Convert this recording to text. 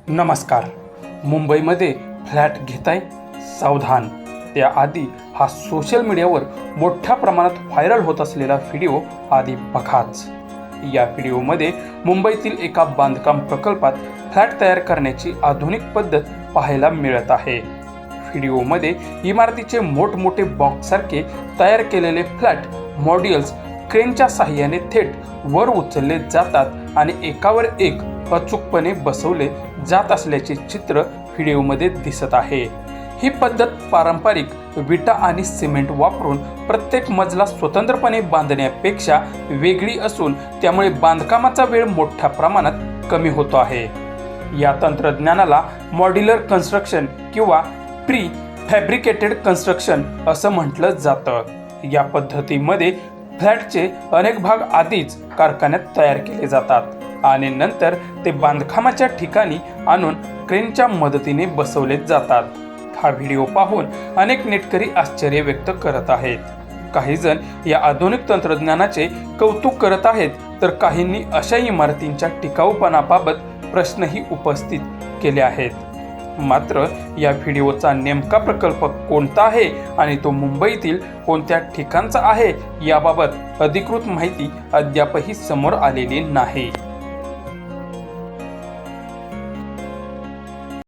नमस्कार. मुंबईमध्ये फ्लॅट घेताय? सावधान. त्याआधी हा सोशल मीडियावर मोठ्या प्रमाणात व्हायरल होत असलेला व्हिडिओ आधी बघाच. या व्हिडिओमध्ये मुंबईतील एका बांधकाम प्रकल्पात फ्लॅट तयार करण्याची आधुनिक पद्धत पाहायला मिळत आहे. व्हिडिओमध्ये इमारतीचे मोठमोठे बॉक्ससारखे तयार केलेले फ्लॅट मॉड्यूल्स क्रेनच्या साहाय्याने थेट वर उचलले जातात आणि एकावर एक अचूकपणे बसवले जात असल्याचे चित्र व्हिडिओमध्ये दिसत आहे. ही पद्धत पारंपरिक विटा आणि सिमेंट वापरून प्रत्येक मजला स्वतंत्रपणे बांधण्यापेक्षा वेगळी असून त्यामुळे बांधकामाचा वेळ मोठ्या प्रमाणात कमी होतो आहे. या तंत्रज्ञानाला मॉड्युलर कन्स्ट्रक्शन किंवा प्री फॅब्रिकेटेड कन्स्ट्रक्शन असं म्हटलं जातं. या पद्धतीमध्ये फ्लॅटचे अनेक भाग आधीच कारखान्यात तयार केले जातात आणि नंतर ते बांधकामाच्या ठिकाणी आणून क्रेनच्या मदतीने बसवले जातात. हा व्हिडिओ पाहून अनेक नेटकरी आश्चर्य व्यक्त करत आहेत. काही जण या आधुनिक तंत्रज्ञानाचे कौतुक करत आहेत, तर काहींनी अशा इमारतींच्या टिकाऊपणाबाबत प्रश्नही उपस्थित केले आहेत. मात्र या व्हिडिओचा नेमका प्रकल्प कोणता आहे आणि तो मुंबईतील कोणत्या ठिकाणचा आहे याबाबत अधिकृत माहिती अद्यापही समोर आलेली नाही.